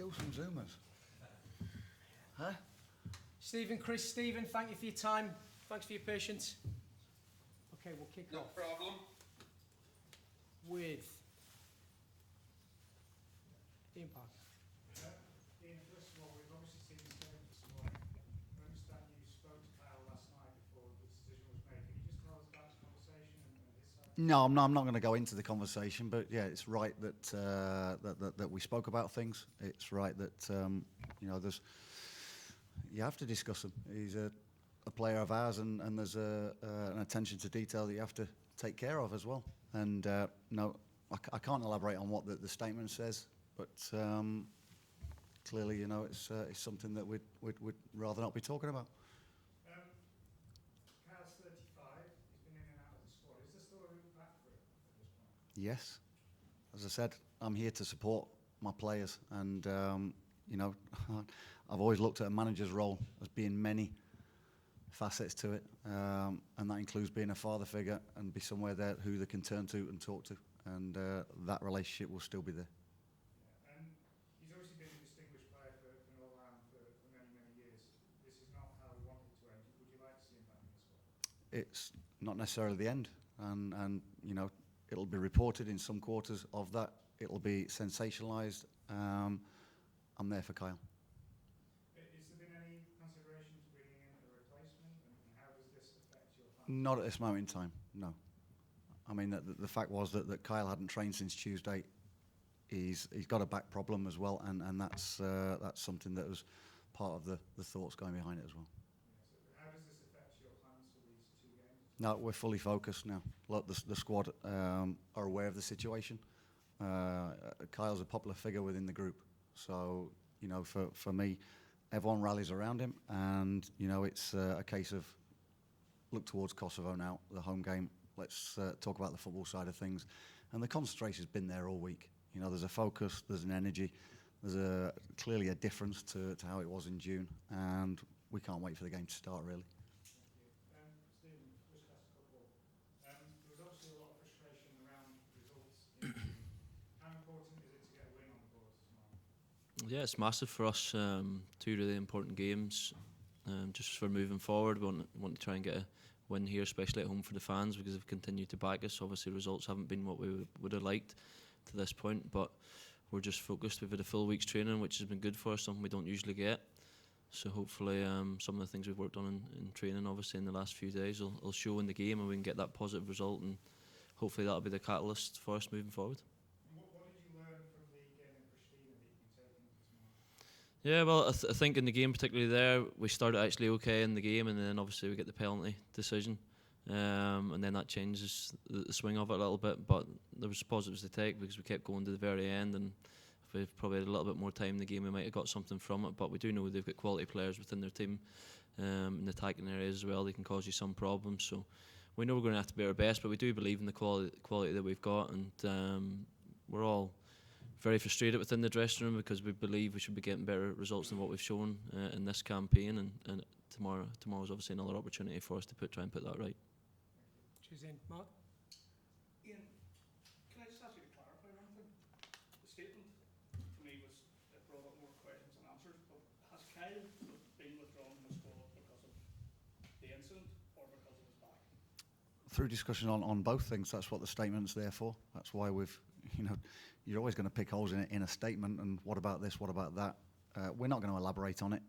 Still some Zoomers. Huh? Stephen, Chris, Stephen, thank you for your time. Thanks for your patience. Okay, we'll kick off. No problem. With Ian Parker. Ian, first of all, we've obviously seen the statement this morning. I understand you spoke to Kyle last night before the decision was made. Can you just tell us about the conversation and his side? No, I'm not going to go into the conversation, but yeah, it's right that that we spoke about things. It's right that you have to discuss them. He's a player of ours, and there's an attention to detail that you have to take care of as well. And no, I can't elaborate on what the statement says, but clearly, it's something that we'd rather not be talking about. Kyle's 35. He's been in and out of the squad. Is there still a route back for him at this point? Yes, as I said, I'm here to support my players, and I've always looked at a manager's role as being many facets to it, and that includes being a father figure and be somewhere there who they can turn to and talk to, and that relationship will still be there. Yeah. And he's obviously been a distinguished player for Northern Ireland for many, many years. This is not how we want it to end. Would you like to see him back in the squad? It's not necessarily the end, and it'll be reported in some quarters of that. It'll be sensationalised. I'm there for Kyle. Has there been any consideration to bringing in a replacement, and how does this affect your plans? Not at this moment in time, no. I mean, the fact was that Kyle hadn't trained since Tuesday. He's got a back problem as well, and that's something that was part of the thoughts going behind it as well. Yeah, so how does this affect your plans for these 2 games? No, we're fully focused now. Look, the squad are aware of the situation. Kyle's a popular figure within the group, so for me, everyone rallies around him, and it's a case of look towards Kosovo now, the home game. Let's talk about the football side of things, and the concentration's been there all week. There's a focus, there's an energy, there's clearly a difference to how it was in June, and we can't wait for the game to start, really. Thank you. Stephen, just ask a couple. There was obviously a lot of frustration around results in June. How important is it to get a win on the board tomorrow? Yeah, it's massive for us. 2 really important games. Just for moving forward, we want to try and get a win here, especially at home for the fans, because they've continued to back us. Obviously, results haven't been what we would have liked to this point, but we're just focused. We've had a full week's training, which has been good for us, something we don't usually get. So hopefully some of the things we've worked on in training, obviously in the last few days, will show in the game, and we can get that positive result, and hopefully that'll be the catalyst for us moving forward. And what did you learn from the game in Pristina that you can take into tomorrow? Yeah, well, I think in the game, particularly there, we started actually okay in the game, and then obviously we get the penalty decision, and then that changes the swing of it a little bit. But there was positives to take because we kept going to the very end, and if we probably had a little bit more time in the game, we might have got something from it. But we do know they've got quality players within their team in the attacking areas as well. They can cause you some problems, so we know we're going to have to be our best, but we do believe in the quality that we've got, and we're all very frustrated within the dressing room because we believe we should be getting better results than what we've shown in this campaign, and tomorrow's obviously another opportunity for us to try and put that right. Cheers, Ian. Mark? Ian, can I just ask you to clarify one thing? The statement to me was, it brought up more questions than answers, but has Kyle been withdrawn from the squad because of the incident or because of his back? Through discussion on both things, that's what the statement's there for. That's why you're always going to pick holes in a statement, and what about this, what about that? We're not going to elaborate on it.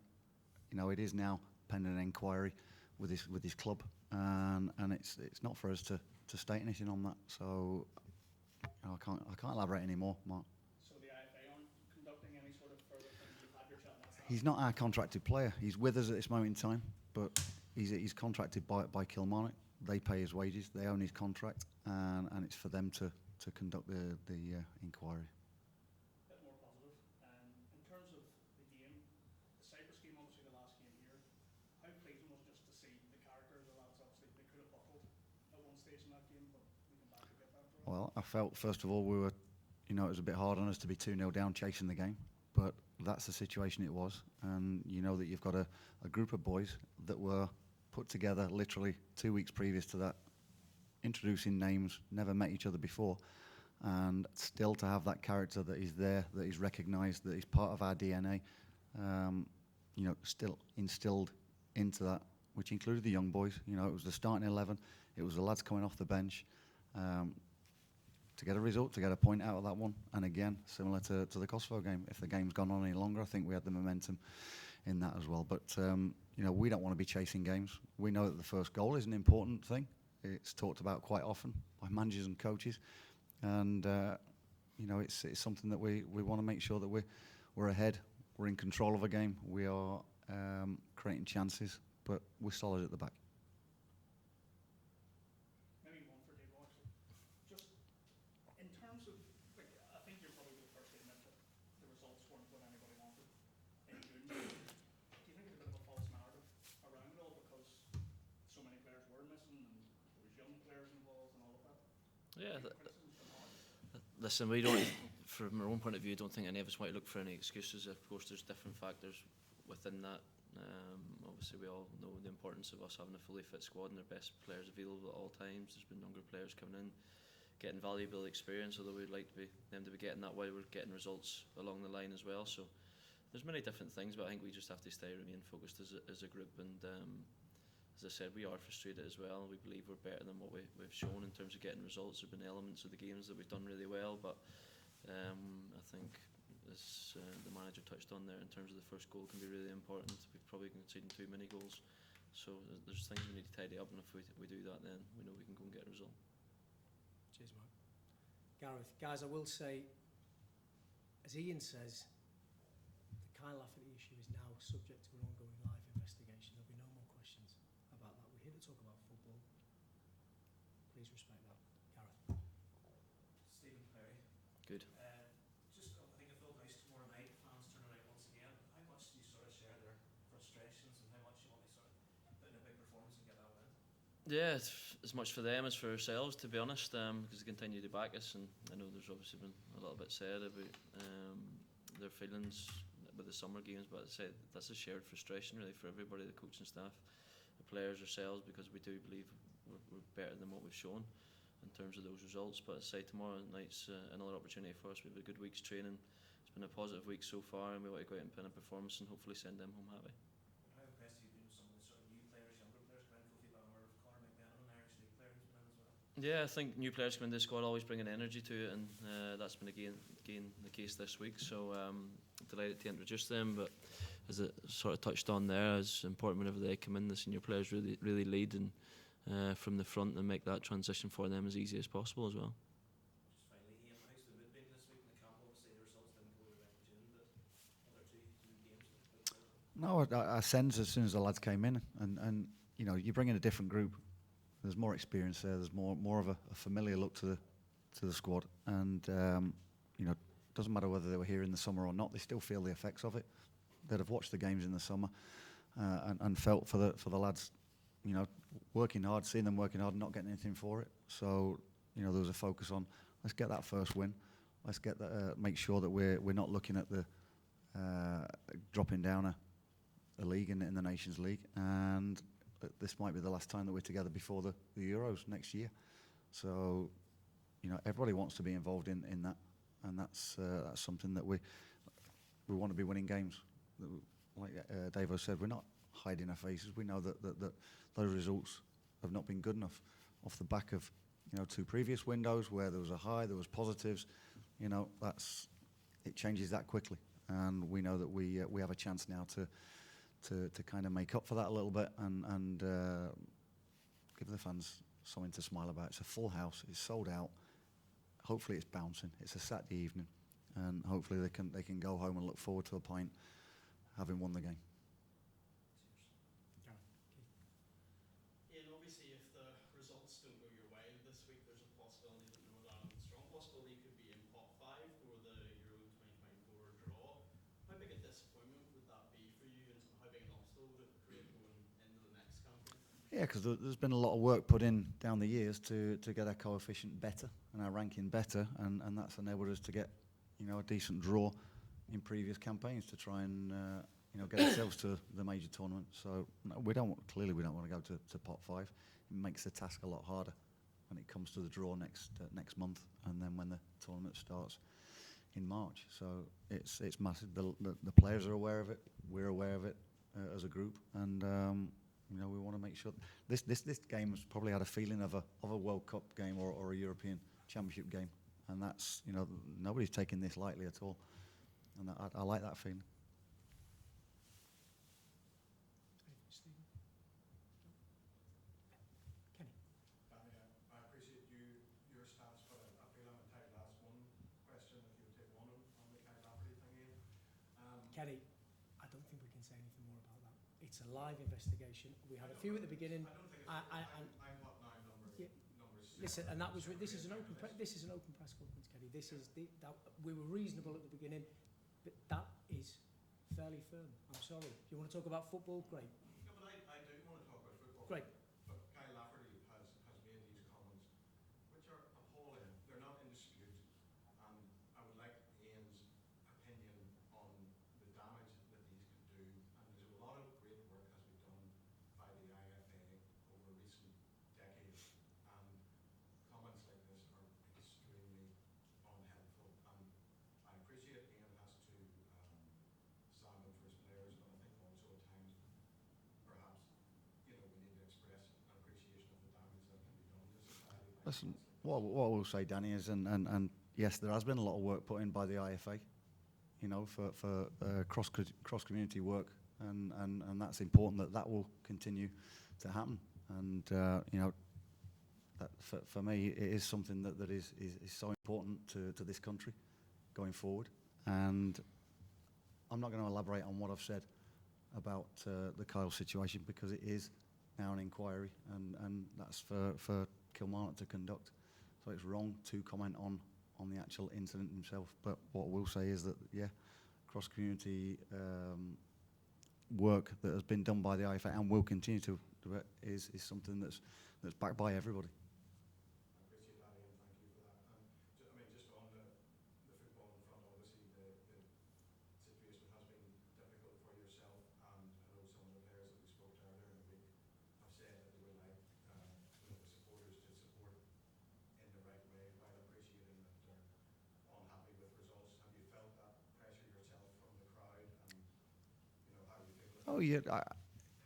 It is now pending an inquiry with his club, and it's not for us to state anything on that. So I can't elaborate anymore, Mark. So the IFA aren't conducting any sort of further things? You've had your chat last night? He's not our contracted player. He's with us at this moment in time, but he's contracted by Kilmarnock. They pay his wages. They own his contract, and it's for them to conduct the inquiry. Bit more positive. In terms of the game, the Cyprus game, obviously the last game here, how pleasing was it just to see the character of the lads? Obviously they could have buckled at one stage in that game, but we came back to get that draw. Well, I felt first of all it was a bit hard on us to be 2-0 down chasing the game, but that's the situation it was, and that you've got a group of boys that were put together literally 2 weeks previous to that, introducing names, never met each other before, and still to have that character that he's there, that he's recognised, that he's part of our DNA, you know, still instilled into that, which included the young boys. You know, it was the starting 11, it was the lads coming off the bench. To get a result, to get a point out of that one, and again, similar to the Kosovo game, if the game's gone on any longer, I think we had the momentum in that as well. But you know, we don't want to be chasing games. We know that the first goal is an important thing. It's talked about quite often by managers and coaches, and you know, it's something that we want to make sure that we're ahead, we're in control of a game, we are creating chances, but we're solid at the back. Maybe one for Dave actually. Just in terms of, like, I think you're probably the first to admit that the results weren't what anybody wanted in June. Do you think there's a bit of a false narrative around it all because so many players were missing and there was young players involved and all of that? Yeah, Criticisms from our listen, we don't, from our own point of view, don't think any of us want to look for any excuses. Of course, there's different factors within that. Obviously, we all know the importance of us having a fully fit squad and their best players available at all times. There's been younger players coming in, getting valuable experience, although we'd like them to be getting that while we're getting results along the line as well. So there's many different things, but I think we just have to remain focused as a group. And as I said, we are frustrated as well. We believe we're better than what we've shown in terms of getting results. There have been elements of the games that we've done really well, but I think, as the manager touched on there, in terms of the first goal can be really important. We've probably conceded too many goals, so there's things we need to tidy up, and if we do that, then we know we can go and get a result. Cheers, Mark. Gareth, guys, I will say, as Ian says, the Kyle Lafferty issue is now subject to an ongoing live investigation. There'll be no more questions about that. We're here to talk about football. Please respect that. Gareth. Stephen Perry. Good. Just, I think it felt nice tomorrow night, fans turning out once again. How much do you sort of share their frustrations and how much you want to sort of put in a big performance and get that win? Yeah, it's as much for them as for ourselves, to be honest, because they continue to back us, and I know there's obviously been a little bit said about their feelings with the summer games, but I'd say that's a shared frustration really for everybody, the coaching staff, the players, ourselves, because we do believe we're better than what we've shown in terms of those results. But I'd say tomorrow night's another opportunity for us. We have a good week's training. It's been a positive week so far, and we want to go out and pin a performance and hopefully send them home happy. How impressed have you been with some of the sort of new players, younger players, Glenn Kofi Bauer, Conor McMahon, an Irish League player who's been in as well? Yeah, I think new players coming into the squad always bring an energy to it, and that's been again the case this week. So delighted to introduce them, but as it sort of touched on there, it's important whenever they come in, the senior players really lead and from the front and make that transition for them as easy as possible as well. Just finally, Ian, how's the mood been this week in the camp? Obviously the results didn't go your way in June, but other two games looked quite positive. No, I sense as soon as the lads came in, and you know, you bring in a different group. There's more experience there. There's more of a familiar look to the squad, and you know, doesn't matter whether they were here in the summer or not. They still feel the effects of it. They'd have watched the games in the summer and felt for the lads, you know, working hard, seeing them working hard, and not getting anything for it. So you know, there was a focus on let's get that first win. Let's get that. Make sure that we're not looking at the dropping down a league in the Nations League, and this might be the last time that we're together before the Euros next year. So, you know, everybody wants to be involved in that, and that's something that we want to be winning games. Like Davo said, we're not hiding our faces. We know that those results have not been good enough off the back of, you know, 2 previous windows where there was a high, there was positives. You know, it changes that quickly, and we know that we have a chance now to kind of make up for that a little bit and give the fans something to smile about. It's a full house. It's sold out. Hopefully it's bouncing. It's a Saturday evening, and hopefully they can go home and look forward to a pint, having won the game. Ian, obviously if the results don't go your way this week, there's a possibility that Northern Ireland, strong possibility, could be in pot 5 for the Euro 2024 draw. How big a disappointment would that be for you, and how big an obstacle would it create going into the next campaign? Yeah, because there's been a lot of work put in down the years to get our coefficient better and our ranking better, and that's enabled us to get, you know, a decent draw in previous campaigns to try and you know, get ourselves to the major tournament. So no, we don't want to go to pot 5. It makes the task a lot harder. when it comes to the draw next month, and then when the tournament starts in March. So it's massive. The players are aware of it. We're aware of it as a group, and we want to make sure this game has probably had a feeling of a World Cup game or a European Championship game, and that's nobody's taking this lightly at all, and I like that feeling. Stephen? Kenny? I appreciate your stance, but I feel I'm entitled to ask one question if you would take one on the Kyle Lafferty thing, Ian. Kenny, I don't think we can say anything more about that. It's a live investigation. We had a few at the beginning. I don't think I'm what now, number Yeah. six. Listen, and that was this is an open press conference, Kenny. We were reasonable at the beginning, but that is fairly firm. I'm sorry. Do you want to talk about football? Great. Yeah, but I do want to talk about football. Great. But Kyle Lafferty has made these comments, which are appalling. They're not in dispute, and I would like Ian's opinion on the damage that these can do. And there's a lot of great work has been done by the IFA over recent decades, and comments like this are extremely unhelpful. And I appreciate Ian has to stand up for his players, but I think also at times perhaps we need to express an appreciation of the damage that can be done to society. Listen, what I will say, Danny, is and yes, there has been a lot of work put in by the IFA, for cross community work, and that's important that will continue to happen. And that for me, it is something that is so important to this country going forward. And I'm not going to elaborate on what I've said about the Kyle situation, because it is now an inquiry, and that's for Kilmarnock to conduct. So it's wrong to comment on the actual incident himself. But what I will say is that, cross-community work that has been done by the IFA and will continue to do it is something that's backed by everybody. I appreciate that, Ian. Thank you for that. And just on the football in front, obviously the situation has been difficult for yourself, and I know some of the players that we spoke to earlier in the week have said that they would like the supporters to support in the right way, while appreciating that they're unhappy with results. Have you felt that pressure yourself from the crowd, and how do you feel? Oh yeah,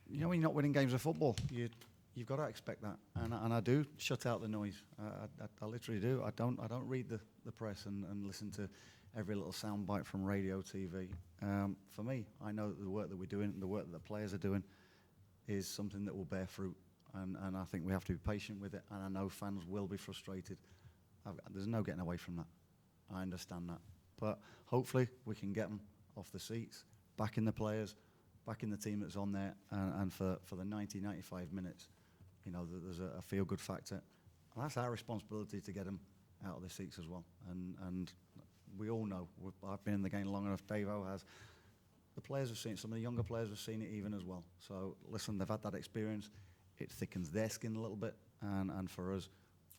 when you're not winning games of football, you've got to expect that, and I do shut out the noise. I literally do. I don't read the press and listen to every little soundbite from radio, TV. For me, I know that the work that we're doing, the work that the players are doing, is something that will bear fruit, and I think we have to be patient with it. And I know fans will be frustrated. There's no getting away from that. I understand that, but hopefully we can get them off the seats, back in the players, back in the team that's on there, and for the 90-95 minutes, there's a feel-good factor. And that's our responsibility to get them out of the seats as well. And we all know, I've been in the game long enough, Davo has, the players have seen it, some of the younger players have seen it even as well. So listen, they've had that experience, it thickens their skin a little bit, and for us,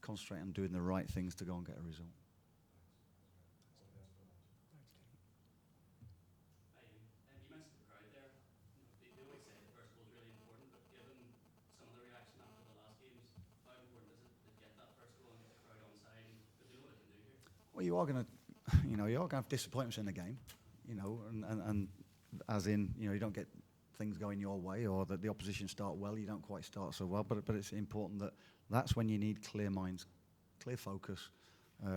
concentrate on doing the right things to go and get a result. Thanks, Kenny. You mentioned the crowd there. They always say the first goal is really important, but given some of the reaction after the last games, how important is it to get that first goal and get the crowd on side? Because they know what they can do here. Well, you are going to have disappointments in the game, and as in, you don't get things going your way, or that the opposition start well, you don't quite start so well. But it's important that's when you need clear minds, clear focus,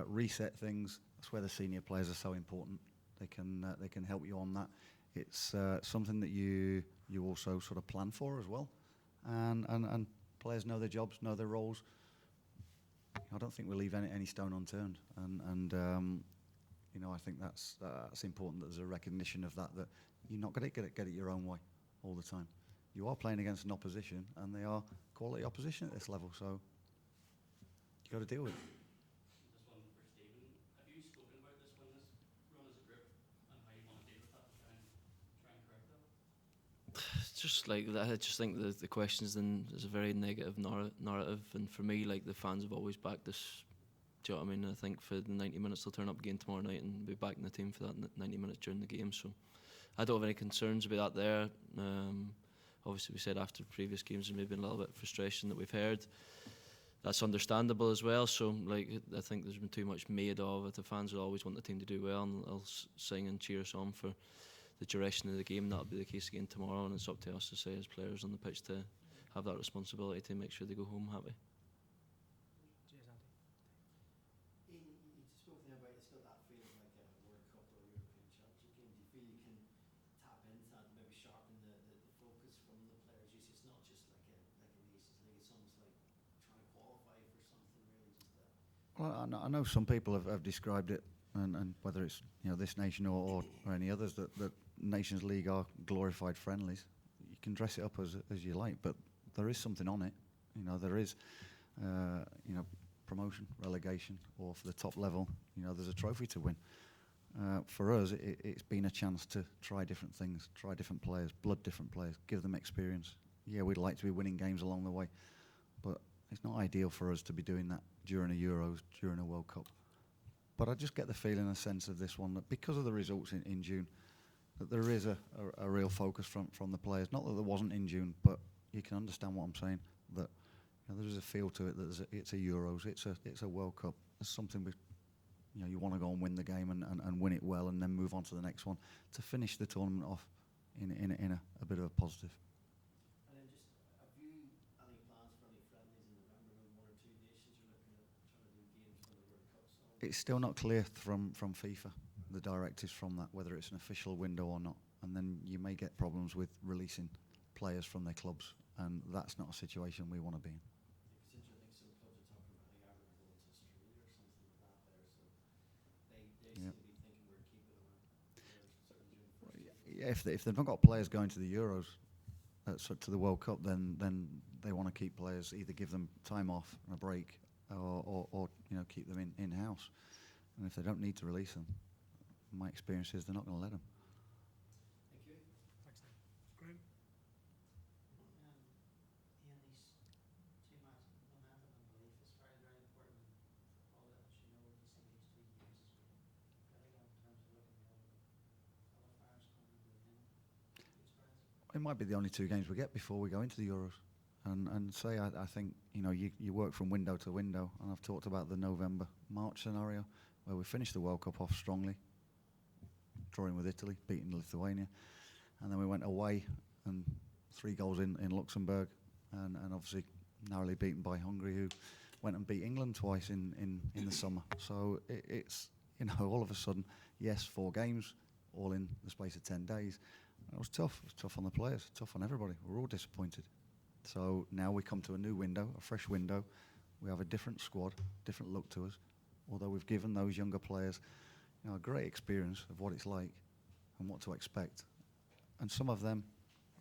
reset things. That's where the senior players are so important. They can help you on that. It's something that you also sort of plan for as well, and players know their jobs, know their roles. I don't think we leave any stone unturned, and I think that's important. That there's a recognition of that you're not going to get it your own way all the time. You are playing against an opposition, and they are quality opposition at this level, so you got to deal with it. This one for Stephen. Have you spoken about this when this run as a group and how you want to deal with that to try and correct that? It's just like that. I just think the questions then is a very negative narrative, and for me, like, the fans have always backed this. Do you know what I mean? I think for the 90 minutes they'll turn up again tomorrow night and be back in the team for that 90 minutes during the game. So I don't have any concerns about that there. Obviously, we said after previous games there may have been a little bit of frustration that we've heard. that's understandable as well. So like I think there's been too much made of it. The fans will always want the team to do well, and they'll sing and cheer us on for the duration of the game. That'll be the case again tomorrow, and it's up to us to say as players on the pitch to have that responsibility to make sure they go home happy. Cheers, Andy. Ian, you spoke there about it's got that feeling like a World Cup or European Championship game. Do you feel you can tap into that and maybe sharpen the focus from the players? It's not just like a Nations League. It's almost like trying to qualify for something really. Just that. Well, I know some people have described it, and whether it's this nation or any others, that Nations League are glorified friendlies. You can dress it up as you like, but there is something on it. There is promotion, relegation, or for the top level, there's a trophy to win. For us, it's been a chance to try different things, try different players, blood different players, give them experience. Yeah, we'd like to be winning games along the way, but it's not ideal for us to be doing that during a Euros, during a World Cup. But I just get the feeling, a sense of this one, that because of the results in June, that there is a real focus from the players. Not that there wasn't in June, but you can understand what I'm saying, that there is a feel to it, that it's a Euros, it's a World Cup. It's something you want to go and win the game and win it well, and then move on to the next one to finish the tournament off in a bit of a positive. And then just, have you any plans for any friendlies in November? Maybe one or two nations you're looking at trying to do games for the World Cup? So It's still not clear from FIFA, the directives from that, whether it's an official window or not. And then you may get problems with releasing players from their clubs, and that's not a situation we want to be in. Because I think some clubs are talking about like Everton going to Australia or something like that there, so they seem Yeah. to be thinking we're keeping our players certainly during the first season. Yeah, if they've not got players going to the Euros, to the World Cup, then they want to keep players, either give them time off and a break, or keep them in house. And if they don't need to release them, my experience is they're not going to let them. Thank you. Thanks, Dave. Graham? Ian, these 2 matches, momentum and belief is very, very important in football. As you know, you see these 2 games as critical in terms of looking at all the qualifiers coming into the end. Experience. It might be the only 2 games we get before we go into the Euros. And say, I think, you work from window to window, and I've talked about the November-March scenario, where we finished the World Cup off strongly, drawing with Italy, beating Lithuania, and then we went away and 3 goals in Luxembourg, and obviously narrowly beaten by Hungary, who went and beat England twice in the summer. So it's all of a sudden, yes, 4 games, all in the space of 10 days. And it was tough. It was tough on the players, tough on everybody. We're all disappointed. So now we come to a new window, a fresh window. We have a different squad, different look to us. Although we've given those younger players a great experience of what it's like and what to expect. And some of them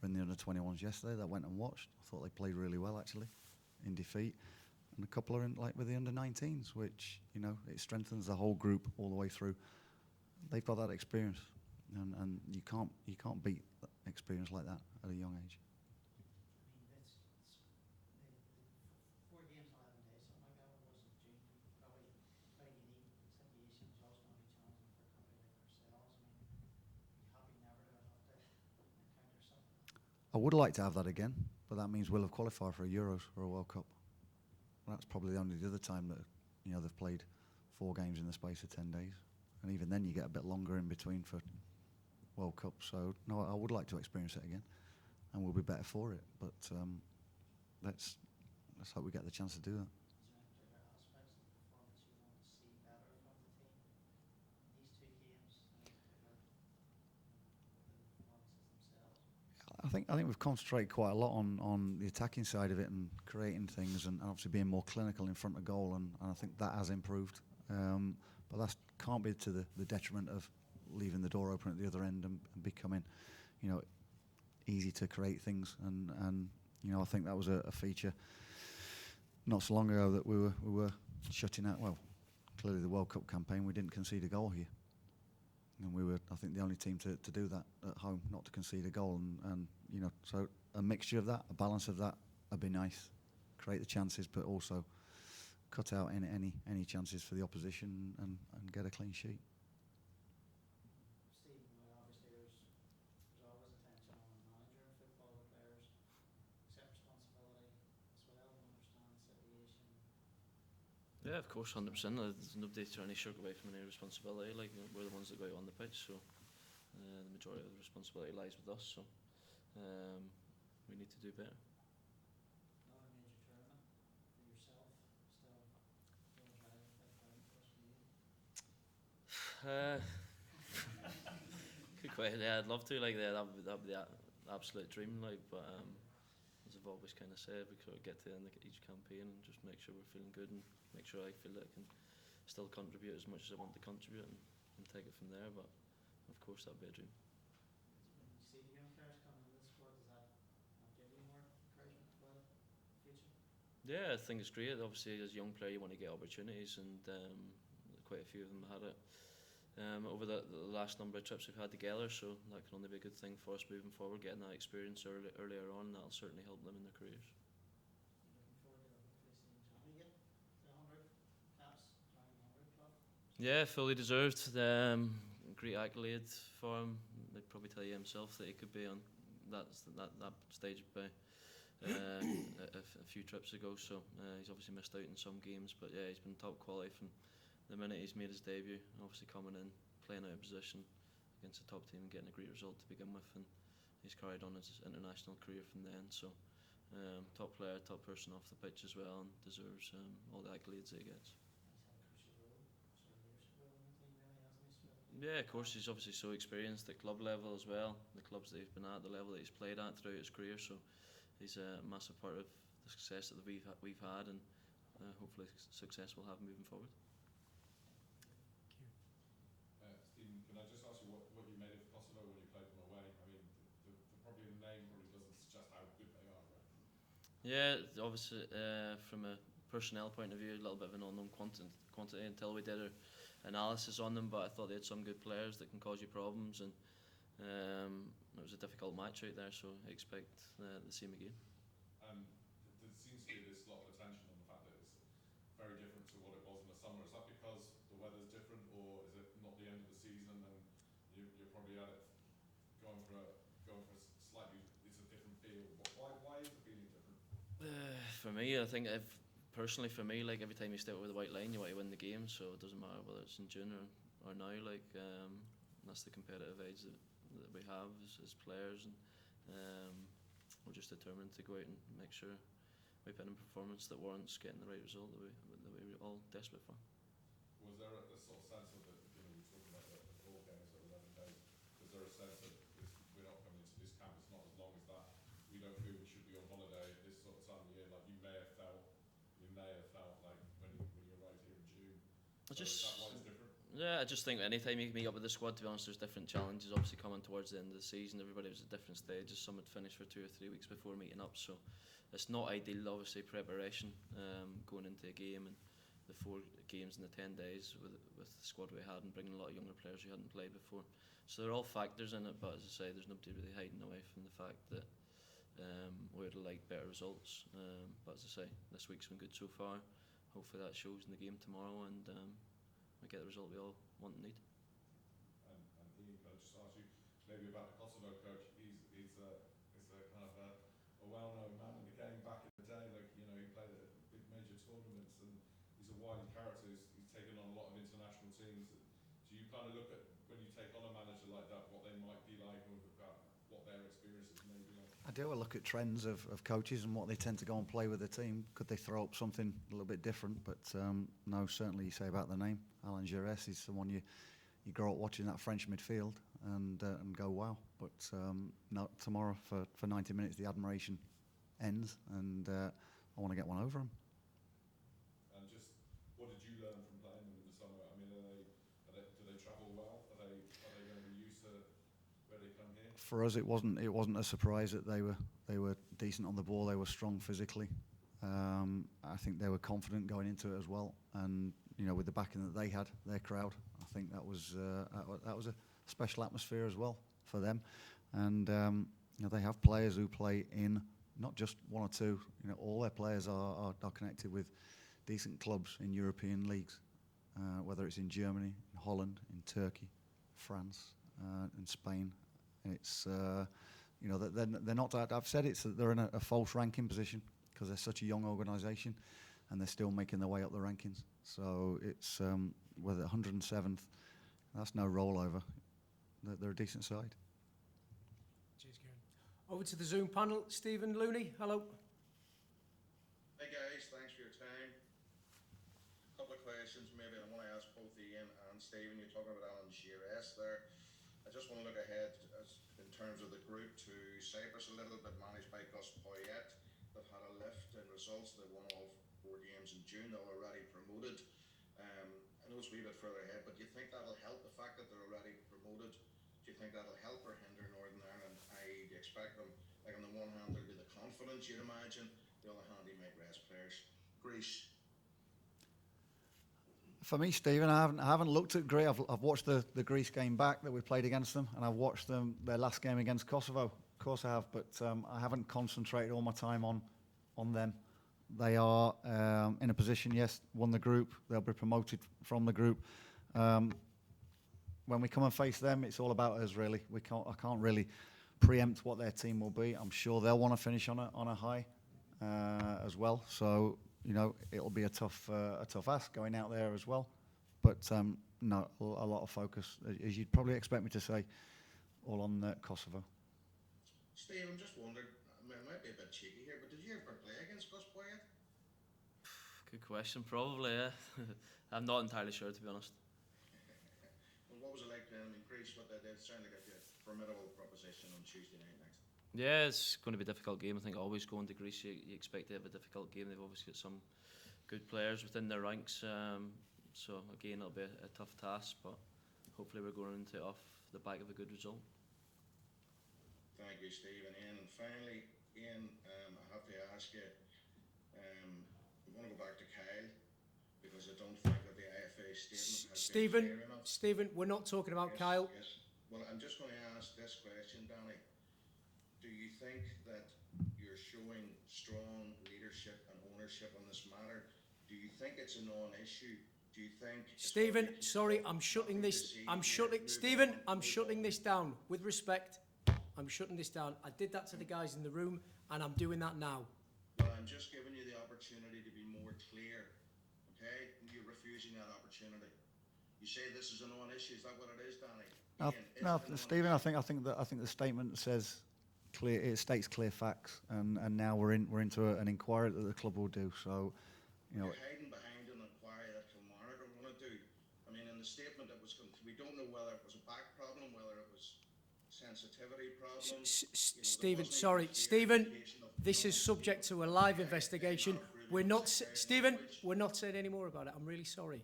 were in the under-21s yesterday that went and watched. I thought they played really well, actually, in defeat. And a couple are in, with the under-19s, which, it strengthens the whole group all the way through. They've got that experience, and you can't beat experience like that at a young age. I mean, it's 4 games in 11 days, something like that. It was in June. Probably quite a unique situation. It's also going to be challenging for a company like ourselves. I mean, are you happy never to have to encounter something? I would like to have that again, but that means we'll have qualified for a Euros or a World Cup. That's probably the only other time that they've played 4 games in the space of 10 days, and even then you get a bit longer in between for World Cup. So no, I would like to experience it again, and we'll be better for it. But let's hope we get the chance to do that. Is there any particular aspects of the performance you want to see better from the team in these 2 games? Any particular within the performances themselves? I think we've concentrated quite a lot on the attacking side of it and creating things, and obviously being more clinical in front of goal, and I think that has improved. But that can't be to the detriment of leaving the door open at the other end and becoming, easy to create things. And I think that was a feature not so long ago, that we were shutting out. Well, clearly the World Cup campaign, we didn't concede a goal here. And we were, I think, the only team to do that at home, not to concede a goal. And so a mixture of that, a balance of that would be nice. Create the chances, but also cut out any chances for the opposition and get a clean sheet. Stephen, obviously there's always a tension on a manager in football. The players accept responsibility as well and understand the situation. Yeah, of course, 100%. There's nobody trying to shirk away from any responsibility. Like, we're the ones that go out on the pitch, so the majority of the responsibility lies with us. So we need to do better. Another major tournament for yourself, still going to try and think about it first game. Good question. Yeah, I'd love to. Like, that'd be the absolute dream. Like, but as I've always kind of said, we sort of get to the end of each campaign and just make sure we're feeling good and make sure I feel that I can still contribute as much as I want to contribute and take it from there. But of course, that'd be a dream. When you see the young players coming in this squad, does that give you more encouragement about the future? Yeah, I think it's great. Obviously, as a young player, you want to get opportunities, and quite a few of them had it over the last number of trips we've had together. So that can only be a good thing for us moving forward, getting that experience earlier on. That'll certainly help them in their careers. Looking forward to hopefully seeing Johnny get the 100 caps, joining the 100 club. Yeah, fully deserved. Great accolade for him. He'd probably tell you himself that he could be on that stage by a few trips ago. So he's obviously missed out in some games, but yeah, he's been top quality from the minute he's made his debut. Obviously coming in, playing out of position against a top team and getting a great result to begin with, and he's carried on his international career from then. So top player, top person off the pitch as well, and deserves all the accolades that he gets. Yeah, of course, he's obviously so experienced at club level as well, the clubs that he's been at, the level that he's played at throughout his career, so he's a massive part of the success that we've had, and hopefully success we'll have moving forward. Stephen, can I just ask you what you made of Kosovo when you played them away? I mean, probably the name probably doesn't suggest how good they are, right? Yeah, obviously from a personnel point of view, a little bit of an unknown quantity until we did our analysis on them, but I thought they had some good players that can cause you problems, and it was a difficult match out there, so I expect the same again. There seems to be this lot of attention on the fact that it's very different to what it was in the summer. Is that because the weather's different, or is it not the end of the season and you're probably at it going for slightly, it's a different feel? Why is the feeling different? For me, I think personally for me, like every time you step over the white line, you want to win the game, so it doesn't matter whether it's in June or now. Like that's the competitive edge that we have as players, and we're just determined to go out and make sure we put in a performance that warrants getting the right result that we're all desperate for. Was there a sort of sense of that, we talked about the 4 games or 11 days, was there a sense that we're not coming into this camp, it's not as long as that, we don't feel we should be on holiday at this sort of time of year, like you may have felt like when you arrived here in June? Is that why it's different? Yeah, I just think anytime you meet up with the squad, to be honest, there's different challenges obviously coming towards the end of the season. Everybody was at different stages. Some had finished for 2 or 3 weeks before meeting up, so it's not ideal, obviously, preparation going into a game, and the 4 games in the 10 days with the squad we had, and bringing a lot of younger players who hadn't played before. So there are all factors in it, but as I say, there's nobody really hiding away from the fact that we would have liked better results. But as I say, this week's been good so far. Hopefully that shows in the game tomorrow, and we get the result we all want and need. And Ian, can I just ask you maybe about the Kosovo coach? He's a kind of a well-known man in the game back in the day. Like, he played at big major tournaments, and he's a wily character. He's taken on a lot of international teams. Do you kind of look at, when you take on a manager like that, what they might be like, or what their experiences may be like? I do look at trends of coaches and what they tend to go and play with the team. Could they throw up something a little bit different? But no, certainly you say about the name, Alain Giresse, he's someone you grow up watching that French midfield and go, wow. But no, tomorrow for 90 minutes the admiration ends, and I want to get one over him. And just, what did you learn from playing them in the summer? I mean, do they travel well? Are they going to be used to where they come here? For us, it wasn't a surprise that they were decent on the ball. They were strong physically. I think they were confident going into it as well. And with the backing that they had, their crowd, I think that was a special atmosphere as well for them. And they have players who play in not just 1 or 2. All their players are connected with decent clubs in European leagues, whether it's in Germany, in Holland, in Turkey, France, in Spain. It's they're not. I've said they're in a false ranking position because they're such a young organisation. and they're still making their way up the rankings. So it's whether 107th, that's no rollover. They're a decent side. Cheers, Kieran. Over to the Zoom panel, Stephen Looney. Hello. Hey guys, thanks for your time. A couple of questions maybe I want to ask both Ian and Stephen. You're talking about Alan Shearess there. I just want to look ahead in terms of the group to Cyprus a little bit, managed by Gus Poyet. They've had a lift in results. They won all 4 games in June. They're already promoted. I know it's a wee bit further ahead, but do you think that'll help the fact that they're already promoted? Do you think that'll help or hinder Northern Ireland? I.e., do you expect them, like on the one hand, there'll be the confidence you'd imagine, the other hand, he might rest players. Greece. For me, Stephen, I haven't looked at Greece. I've watched the Greece game back that we played against them, and I've watched their last game against Kosovo. Of course I have, but I haven't concentrated all my time on them. They are in a position, yes, won the group. They'll be promoted from the group. When we come and face them, it's all about us, really. I can't really preempt what their team will be. I'm sure they'll want to finish on a high as well. So, you know, it'll be a tough ask going out there as well. But no, a lot of focus, as you'd probably expect me to say, all on Kosovo. Steve, I'm just wondering, I mean, I might be a bit cheeky here, but did you ever play against Gus Poyet? Good question. Probably, yeah. I'm not entirely sure, to be honest. Well, what was it like playing them in Greece? What they did sound like a formidable proposition on Tuesday night next. Yeah, it's going to be a difficult game. I think always going to Greece, you expect to have a difficult game. They've obviously got some good players within their ranks. So again, it'll be a tough task, but hopefully we're going into it off the back of a good result. Thank you, Steve and Ian. And finally, Ian, I have to ask you, I want to go back to Kyle, because I don't think that the IFA statement has been clear enough. Stephen, we're not talking about Kyle. Yes. Well, I'm just going to ask this question, Danny. Do you think that you're showing strong leadership and ownership on this matter? Do you think it's a non-issue? Do you think... Stephen, sorry, I'm shutting this. Stephen, I'm shutting this down. With respect, I'm shutting this down. I did that to the guys in the room, and I'm doing that now. Well, I'm just giving you the opportunity to be more clear, okay? You're refusing that opportunity. You say this is a non-issue. Is that what it is, Danny? No, Stephen, I think the statement says clear. It states clear facts, and now we're into an inquiry that the club will do. So, you know. You're hiding behind an inquiry that Kilmarnock are going to do. I mean, in the statement, we don't know whether it was a back problem, whether it was sensitivity problems. Stephen, sorry, Stephen. This is subject to a live investigation. We're not, Stephen. We're not saying any more about it. I'm really sorry.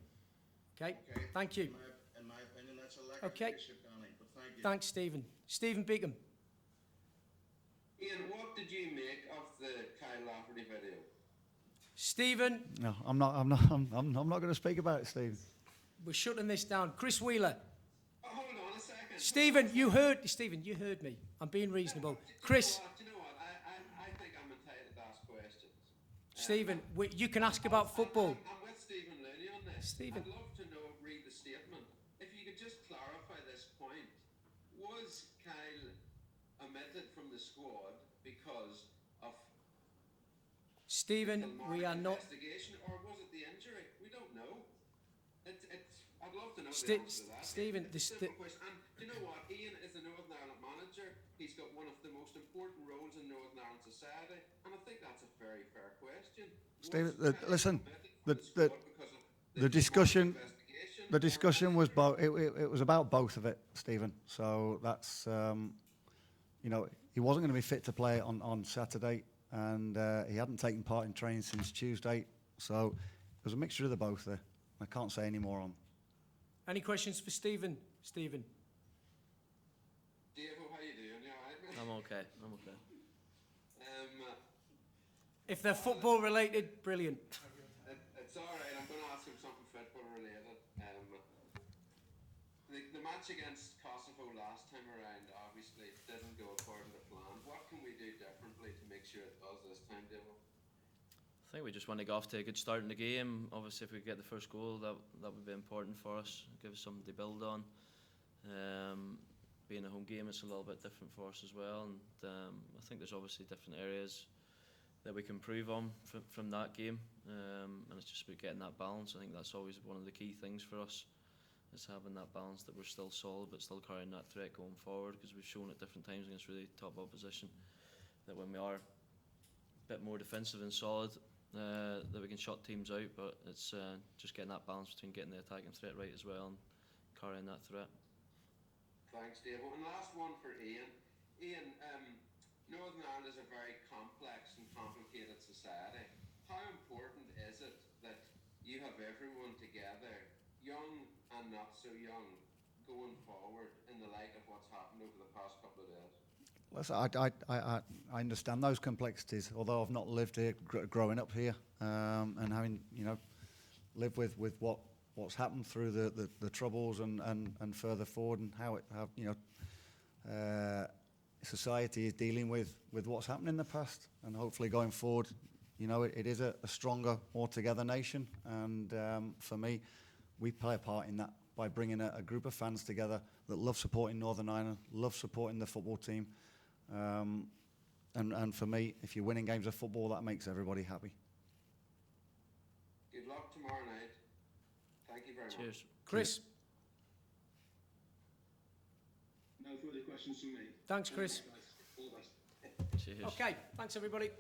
Okay. Thank you. In my opinion, that's a lack of leadership, Danny. But thank you. Thanks, Stephen. Stephen Beacom. Ian, what did you make of the Kyle Lafferty video? Stephen. No, I'm not going to speak about it, Steve. We're shutting this down. Chris Wheeler. Oh, hold on a second. Stephen, you heard me. I'm being reasonable. Chris. Do you know what? I think I'm entitled to ask questions. Stephen, you can ask about football. I'm with Stephen Looney on this. Stephen. I'd love to read the statement. If you could just clarify this point. Was Kyle omitted from the squad because of Stephen, we are not... investigation, or was it the injury? We don't know. I'd love to know the answer to that. Stephen, And do you know what? Ian is the Northern Ireland manager. He's got one of the most important roles in Northern Ireland society, and I think that's a very fair question. Stephen, listen, the discussion was it was about both of it, Stephen. So that's you know, he wasn't going to be fit to play on Saturday, and he hadn't taken part in training since Tuesday. So it was a mixture of the both there. I can't say any more on. Any questions for Stephen? Stephen. Dave, how you doing? You all right, mate? I'm okay. If If they're football related, brilliant. It's all right. I'm going to ask him something football related. The match against Kosovo last time around obviously didn't go according to plan. What can we do differently to make sure it does this time, Dave? I think we just want to get off to a good start in the game. Obviously, if we get the first goal, that would be important for us. Give us something to build on. Being a home game, it's a little bit different for us as well. And I think there's obviously different areas that we can improve on from that game, and it's just about getting that balance. I think that's always one of the key things for us, is having that balance, that we're still solid but still carrying that threat going forward, because we've shown at different times against really top opposition that when we are a bit more defensive and solid, that we can shut teams out, but it's just getting that balance between getting the attacking threat right as well and carrying that threat. Thanks, Dave. And last one for Ian. Ian, Northern Ireland is a very complex and complicated society. How important is it that you have everyone together, young and not so young, going forward in the light of what's happened over the past couple of days? Listen, I understand those complexities, although I've not lived here, growing up here, and having, lived with what's happened through the troubles and further forward, and how society is dealing with what's happened in the past, and hopefully going forward, it is a stronger, more together nation, and for me, we play a part in that by bringing a group of fans together that love supporting Northern Ireland, love supporting the football team, and for me, if you're winning games of football, that makes everybody happy. Good luck tomorrow night. Thank you very much. Cheers. Chris. No further questions from me. Thanks, Chris. All the best. Cheers. Okay, thanks everybody.